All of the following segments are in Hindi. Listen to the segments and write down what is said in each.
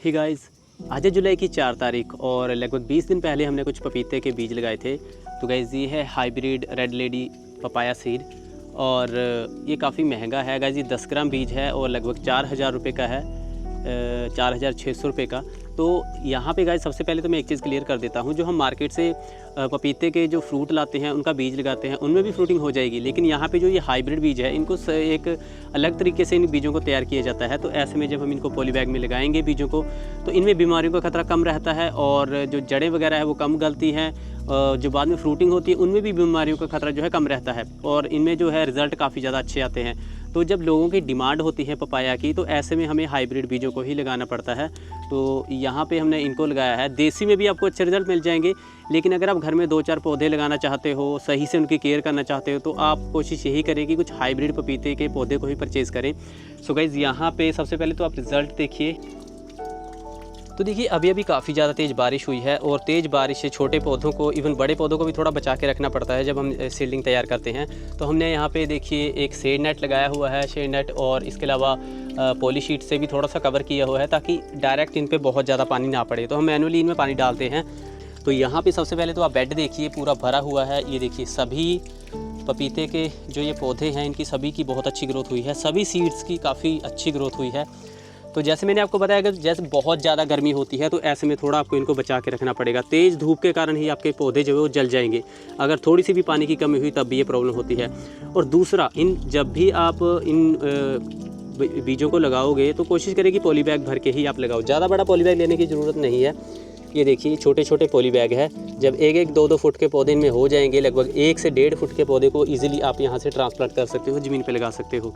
हे गाइस, आज है जुलाई की 4 तारीख और लगभग 20 दिन पहले हमने कुछ पपीते के बीज लगाए थे। तो गाइस ये है hybrid red lady papaya seed और ये काफ़ी महंगा है गाइस। ये 10 ग्राम बीज है और लगभग 4,000 रुपये का है, 4,600 रुपये का। तो यहाँ पे गाइस सबसे पहले तो मैं एक चीज़ क्लियर कर देता हूँ, जो हम मार्केट से पपीते के जो फ्रूट लाते हैं उनका बीज लगाते हैं उनमें भी फ्रूटिंग हो जाएगी, लेकिन यहाँ पे जो ये हाइब्रिड बीज है इनको एक अलग तरीके से इन बीजों को तैयार किया जाता है। तो ऐसे में जब हम इनको पॉली बैग में लगाएंगे बीजों को, तो इनमें बीमारियों का खतरा कम रहता है और जो जड़ें वगैरह है वो कम गलती हैं। जो बाद में फ्रूटिंग होती है उनमें भी बीमारियों का खतरा जो है कम रहता है और इनमें जो है रिज़ल्ट काफ़ी ज़्यादा अच्छे आते हैं। तो जब लोगों की डिमांड होती है पपाया की, तो ऐसे में हमें हाइब्रिड बीजों को ही लगाना पड़ता है। तो यहाँ पे हमने इनको लगाया है। देसी में भी आपको अच्छे रिज़ल्ट मिल जाएंगे, लेकिन अगर आप घर में 2-4 पौधे लगाना चाहते हो, सही से उनकी केयर करना चाहते हो, तो आप कोशिश यही करें कि कुछ हाइब्रिड पपीते के पौधे को ही परचेज़ करें। सो गाइज़ यहाँ पे सबसे पहले तो आप रिज़ल्ट देखिए। तो देखिए अभी काफ़ी ज़्यादा तेज़ बारिश हुई है और तेज़ बारिश से छोटे पौधों को, इवन बड़े पौधों को भी थोड़ा बचा के रखना पड़ता है जब हम सीडलिंग तैयार करते हैं। तो हमने यहाँ पे देखिए एक शेड नेट लगाया हुआ है, शेड नेट, और इसके अलावा पॉली शीट से भी थोड़ा सा कवर किया हुआ है ताकि डायरेक्ट इन पे बहुत ज़्यादा पानी ना पड़े। तो हम मैनुअली इनमें पानी डालते हैं। तो यहाँ पर सबसे पहले तो आप बेड देखिए पूरा भरा हुआ है। ये देखिए सभी पपीते के जो ये पौधे हैं इनकी सभी की बहुत अच्छी ग्रोथ हुई है, सभी सीड्स की काफ़ी अच्छी ग्रोथ हुई है। तो जैसे मैंने आपको बताया कि जैसे बहुत ज़्यादा गर्मी होती है तो ऐसे में थोड़ा आपको इनको बचा के रखना पड़ेगा। तेज़ धूप के कारण ही आपके पौधे जो है वो जल जाएंगे। अगर थोड़ी सी भी पानी की कमी हुई तब भी ये प्रॉब्लम होती है। और दूसरा, जब भी आप इन बीजों को लगाओगे तो कोशिश करें कि पॉली बैग भर के ही आप लगाओ। ज़्यादा बड़ा पॉली बैग लेने की ज़रूरत नहीं है। ये देखिए छोटे छोटे पॉली बैग है। जब 1-1, 2-2 फुट के पौधे इनमें हो जाएंगे, लगभग 1 से 1.5 फुट के पौधे को ईजिली आप यहाँ से ट्रांसप्लांट कर सकते हो, ज़मीन पे लगा सकते हो।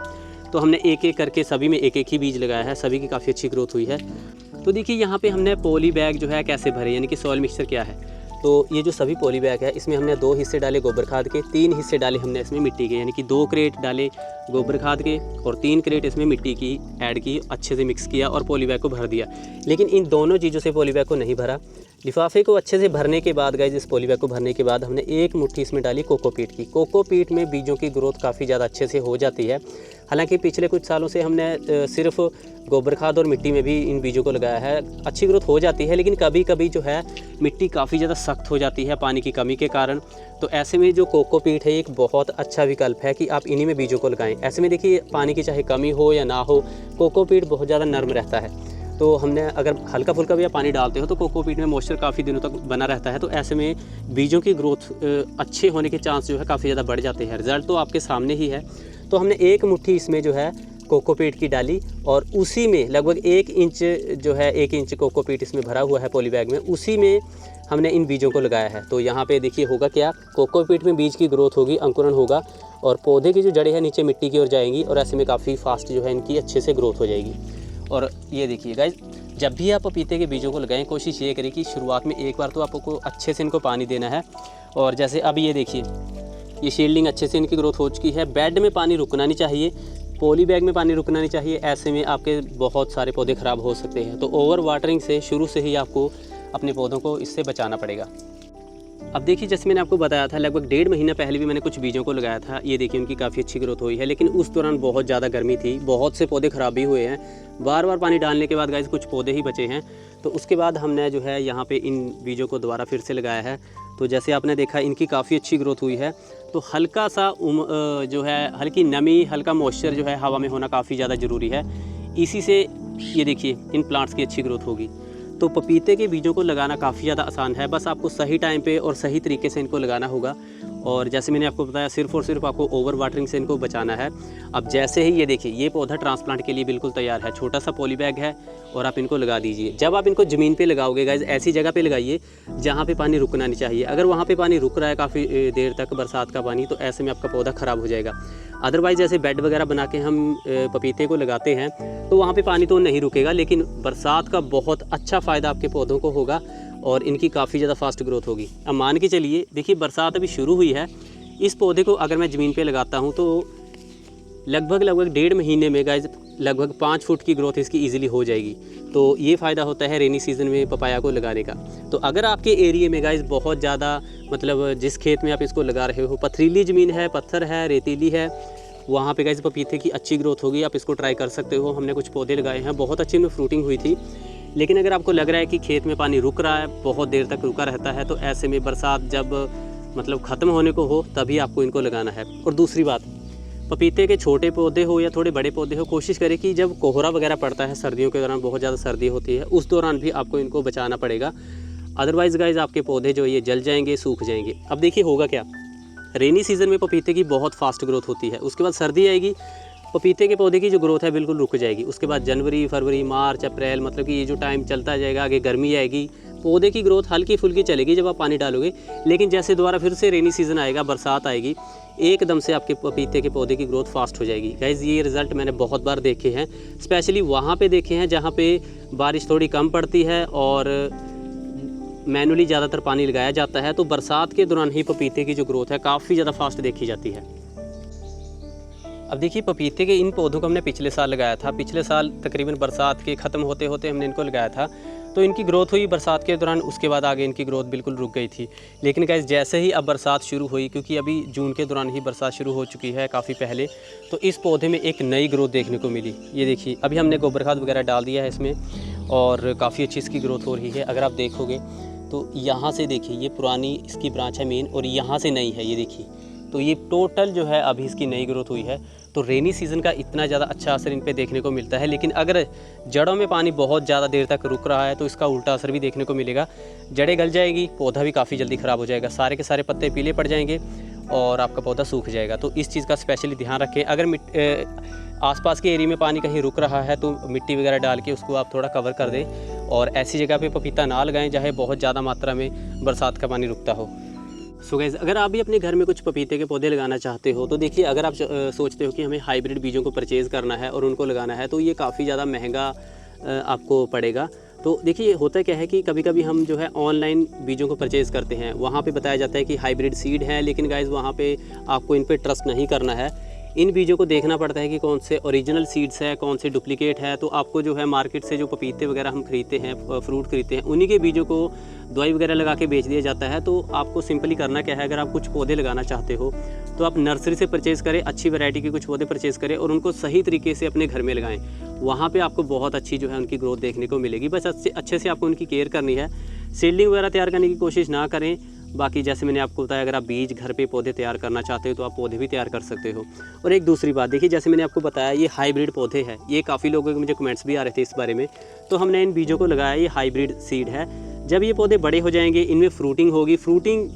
तो हमने एक एक करके सभी में एक एक ही बीज लगाया है, सभी की काफ़ी अच्छी ग्रोथ हुई है। तो देखिए यहाँ पे हमने पॉली बैग जो है कैसे भरे, यानी कि सॉइल मिक्सचर क्या है। तो ये जो सभी पॉली बैग है इसमें हमने 2 हिस्से डाले गोबर खाद के, 3 हिस्से डाले हमने इसमें मिट्टी के, यानी कि 2 क्रेट डाले गोबर खाद के और 3 क्रेट इसमें मिट्टी की ऐड की, अच्छे से मिक्स किया और पॉली बैग को भर दिया। लेकिन इन दोनों चीज़ों से पॉली बैग को नहीं भरा। लिफाफे को अच्छे से भरने के बाद गाइस, इस पॉली बैग को भरने के बाद हमने 1 मुट्ठी इसमें डाली कोकोपीट की। कोकोपीट में बीजों की ग्रोथ काफ़ी ज़्यादा अच्छे से हो जाती है। हालांकि पिछले कुछ सालों से हमने सिर्फ गोबर खाद और मिट्टी में भी इन बीजों को लगाया है, अच्छी ग्रोथ हो जाती है। लेकिन कभी कभी जो है मिट्टी काफ़ी ज़्यादा सख्त हो जाती है पानी की कमी के कारण। तो ऐसे में जो कोकोपीट है एक बहुत अच्छा विकल्प है कि आप इन्हीं में बीजों को लगाएं। ऐसे में देखिए पानी की चाहे कमी हो या ना हो, कोकोपीट बहुत ज़्यादा नर्म रहता है। तो हमने अगर हल्का फुल्का भी आप पानी डालते हो तो कोकोपीट में मॉइस्चर काफ़ी दिनों तक बना रहता है। तो ऐसे में बीजों की ग्रोथ अच्छे होने के चांस जो है काफ़ी ज़्यादा बढ़ जाते हैं। रिज़ल्ट तो आपके सामने ही है। तो हमने 1 मुट्ठी इसमें जो है कोकोपीट की डाली और उसी में लगभग 1 इंच जो है 1 इंच कोकोपीट इसमें भरा हुआ है पॉली बैग में, उसी में हमने इन बीजों को लगाया है। तो यहाँ पे देखिए होगा क्या, कोकोपीट में बीज की ग्रोथ होगी, अंकुरण होगा और पौधे की जो जड़ें हैं नीचे मिट्टी की ओर जाएंगी और ऐसे में काफ़ी फास्ट जो है इनकी अच्छे से ग्रोथ हो जाएगी। और ये देखिए गाइस, जब भी आप पपीते के बीजों को लगाएं कोशिश ये करें कि शुरुआत में एक बार तो आपको अच्छे से इनको पानी देना है। और जैसे अभी ये देखिए ये शील्डिंग अच्छे से इनकी ग्रोथ हो चुकी है। बेड में पानी रुकना नहीं चाहिए, पॉली बैग में पानी रुकना नहीं चाहिए। ऐसे में आपके बहुत सारे पौधे ख़राब हो सकते हैं। तो ओवर वाटरिंग से शुरू से ही आपको अपने पौधों को इससे बचाना पड़ेगा। अब देखिए जैसे मैंने आपको बताया था, लगभग 1.5 महीना पहले भी मैंने कुछ बीजों को लगाया था। ये देखिए उनकी काफ़ी अच्छी ग्रोथ हुई है, लेकिन उस दौरान बहुत ज़्यादा गर्मी थी, बहुत से पौधे ख़राब भी हुए हैं। बार बार पानी डालने के बाद गाइस कुछ पौधे ही बचे हैं। तो उसके बाद हमने जो है यहाँ पे इन बीजों को दोबारा फिर से लगाया है। तो जैसे आपने देखा इनकी काफ़ी अच्छी ग्रोथ हुई है। तो हल्का सा जो है हल्की नमी, हल्का मॉइस्चर जो है हवा में होना काफ़ी ज़्यादा ज़रूरी है। इसी से ये देखिए इन प्लांट्स की अच्छी ग्रोथ होगी। तो पपीते के बीजों को लगाना काफ़ी ज़्यादा आसान है, बस आपको सही टाइम पे और सही तरीके से इनको लगाना होगा। और जैसे मैंने आपको बताया, सिर्फ और सिर्फ आपको ओवर वाटरिंग से इनको बचाना है। अब जैसे ही ये देखिए ये पौधा ट्रांसप्लांट के लिए बिल्कुल तैयार है, छोटा सा पॉली बैग है और आप इनको लगा दीजिए। जब आप इनको ज़मीन पे लगाओगे गाइस, ऐसी जगह पे लगाइए जहाँ पे पानी रुकना नहीं चाहिए। अगर वहाँ पे पानी रुक रहा है काफ़ी देर तक, बरसात का पानी, तो ऐसे में आपका पौधा ख़राब हो जाएगा। अदरवाइज़ जैसे बेड वगैरह बना के हम पपीते को लगाते हैं तो वहाँ पे पानी तो नहीं रुकेगा, लेकिन बरसात का बहुत अच्छा फ़ायदा आपके पौधों को होगा और इनकी काफ़ी ज़्यादा फास्ट ग्रोथ होगी। अब मान के चलिए देखिए बरसात अभी शुरू हुई है, इस पौधे को अगर मैं ज़मीन पे लगाता हूँ तो लगभग 1.5 महीने में गाइस लगभग 5 फुट की ग्रोथ इसकी ईजिली हो जाएगी। तो ये फ़ायदा होता है रेनी सीज़न में पपाया को लगाने का। तो अगर आपके एरिया में गाइस बहुत ज़्यादा, मतलब जिस खेत में आप इसको लगा रहे हो पथरीली ज़मीन है, पत्थर है, रेतीली है, वहाँ पे गाइस पपीते की अच्छी ग्रोथ होगी। आप इसको ट्राई कर सकते हो। हमने कुछ पौधे लगाए हैं, बहुत अच्छी में फ्रूटिंग हुई थी। लेकिन अगर आपको लग रहा है कि खेत में पानी रुक रहा है, बहुत देर तक रुका रहता है, तो ऐसे में बरसात जब मतलब ख़त्म होने को हो तभी आपको इनको लगाना है। और दूसरी बात, पपीते के छोटे पौधे हो या थोड़े बड़े पौधे हो, कोशिश करें कि जब कोहरा वगैरह पड़ता है, सर्दियों के दौरान बहुत ज़्यादा सर्दी होती है, उस दौरान भी आपको इनको बचाना पड़ेगा। अदरवाइज़ गाइज आपके पौधे जो ये जल जाएंगे, सूख जाएंगे। अब देखिए होगा क्या, रेनी सीज़न में पपीते की बहुत फास्ट ग्रोथ होती है, उसके बाद सर्दी आएगी, पपीते के पौधे की जो ग्रोथ है बिल्कुल रुक जाएगी। उसके बाद जनवरी, फरवरी, मार्च, अप्रैल, मतलब कि ये जो टाइम चलता जाएगा, आगे गर्मी आएगी, पौधे की ग्रोथ हल्की फुल्की चलेगी जब आप पानी डालोगे। लेकिन जैसे दोबारा फिर से रेनी सीज़न आएगा, बरसात आएगी, एकदम से आपके पपीते के पौधे की ग्रोथ फास्ट हो जाएगी। गाइज़ ये रिज़ल्ट मैंने बहुत बार देखे हैं, स्पेशली वहाँ पे देखे हैं जहाँ पे बारिश थोड़ी कम पड़ती है और मैनुअली ज़्यादातर पानी लगाया जाता है, तो बरसात के दौरान ही पपीते की जो ग्रोथ है काफ़ी ज़्यादा फास्ट देखी जाती है। अब देखिए पपीते के इन पौधों को हमने पिछले साल लगाया था। पिछले साल तकरीबन बरसात के ख़त्म होते होते हमने इनको लगाया था, तो इनकी ग्रोथ हुई बरसात के दौरान, उसके बाद आगे इनकी ग्रोथ बिल्कुल रुक गई थी। लेकिन गाइस जैसे ही अब बरसात शुरू हुई, क्योंकि अभी जून के दौरान ही बरसात शुरू हो चुकी है काफ़ी पहले, तो इस पौधे में एक नई ग्रोथ देखने को मिली। ये देखिए अभी हमने गोबर खाद वगैरह डाल दिया है इसमें और काफ़ी अच्छी इसकी ग्रोथ हो रही है। अगर आप देखोगे तो यहाँ से देखिए, ये पुरानी इसकी ब्रांच है मेन, और यहाँ से नई है, ये देखिए। तो ये टोटल जो है अभी इसकी नई ग्रोथ हुई है। तो रेनी सीज़न का इतना ज़्यादा अच्छा असर इन पे देखने को मिलता है। लेकिन अगर जड़ों में पानी बहुत ज़्यादा देर तक रुक रहा है तो इसका उल्टा असर भी देखने को मिलेगा। जड़ें गल जाएगी, पौधा भी काफ़ी जल्दी ख़राब हो जाएगा, सारे के सारे पत्ते पीले पड़ जाएंगे और आपका पौधा सूख जाएगा। तो इस चीज़ का स्पेशली ध्यान रखें। अगर आसपास के एरिया में पानी कहीं रुक रहा है तो मिट्टी वगैरह डाल के उसको आप थोड़ा कवर कर दें, और ऐसी जगह पे पपीता ना लगाएं जहाँ बहुत ज़्यादा मात्रा में बरसात का पानी रुकता हो। सो गाइस, अगर आप भी अपने घर में कुछ पपीते के पौधे लगाना चाहते हो तो देखिए, अगर आप सोचते हो कि हमें हाइब्रिड बीजों को परचेज़ करना है और उनको लगाना है, तो ये काफ़ी ज़्यादा महंगा आपको पड़ेगा। तो देखिए होता क्या है कि कभी कभी हम जो है ऑनलाइन बीजों को परचेज़ करते हैं, वहाँ पे बताया जाता है कि हाइब्रिड सीड है, लेकिन गाइस वहाँ पे आपको इन पे ट्रस्ट नहीं करना है। इन बीजों को देखना पड़ता है कि कौन से ओरिजिनल सीड्स है, कौन से डुप्लीकेट है। तो आपको जो है मार्केट से जो पपीते वगैरह हम खरीदते हैं, फ्रूट खरीदते हैं, उन्हीं के बीजों को दवाई वगैरह लगा के बेच दिया जाता है। तो आपको सिंपली करना क्या है, अगर आप कुछ पौधे लगाना चाहते हो तो आप नर्सरी से परचेज़ करें, अच्छी वैरायटी के कुछ पौधे परचेज़ करें और उनको सही तरीके से अपने घर में लगाएं। वहाँ पे आपको बहुत अच्छी जो है उनकी ग्रोथ देखने को मिलेगी। बस अच्छे से आपको उनकी केयर करनी है, सीडलिंग वगैरह तैयार करने की कोशिश ना करें। बाकी जैसे मैंने आपको बताया, अगर आप बीज घर पे पौधे तैयार करना चाहते हो तो आप पौधे भी तैयार कर सकते हो। और एक दूसरी बात देखिए, जैसे मैंने आपको बताया ये हाइब्रिड पौधे हैं, ये काफ़ी लोगों के मुझे कमेंट्स भी आ रहे थे इस बारे में, तो हमने इन बीजों को लगाया, ये हाइब्रिड सीड है। जब ये पौधे बड़े हो जाएंगे, इनमें फ्रूटिंग होगी, फ्रूटिंग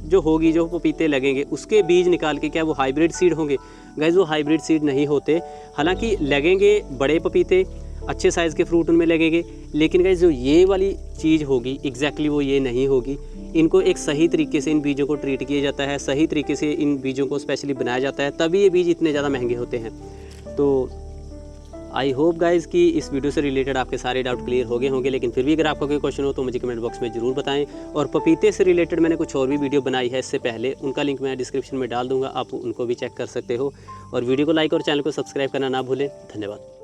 जो होगी, जो पपीते लगेंगे उसके बीज निकाल के क्या वो हाइब्रिड सीड होंगे? गाइस वो हाइब्रिड सीड नहीं होते। हालांकि लगेंगे बड़े पपीते, अच्छे साइज़ के फ्रूट उनमें लगेंगे, लेकिन गाइस जो ये वाली चीज़ होगी एग्जैक्टली वो ये नहीं होगी। इनको एक सही तरीके से इन बीजों को ट्रीट किया जाता है, सही तरीके से इन बीजों को स्पेशली बनाया जाता है, तभी ये बीज इतने ज़्यादा महंगे होते हैं। तो आई होप गाइज़ कि इस वीडियो से रिलेटेड आपके सारे डाउट क्लियर हो गए होंगे। लेकिन फिर भी अगर आपका कोई क्वेश्चन हो तो मुझे कमेंट बॉक्स में ज़रूर बताएं। और पपीते से रिलेटेड मैंने कुछ और भी वीडियो बनाई है इससे पहले, उनका लिंक मैं डिस्क्रिप्शन में डाल दूँगा, आप उनको भी चेक कर सकते हो। और वीडियो को लाइक और चैनल को सब्सक्राइब करना ना भूलें। धन्यवाद।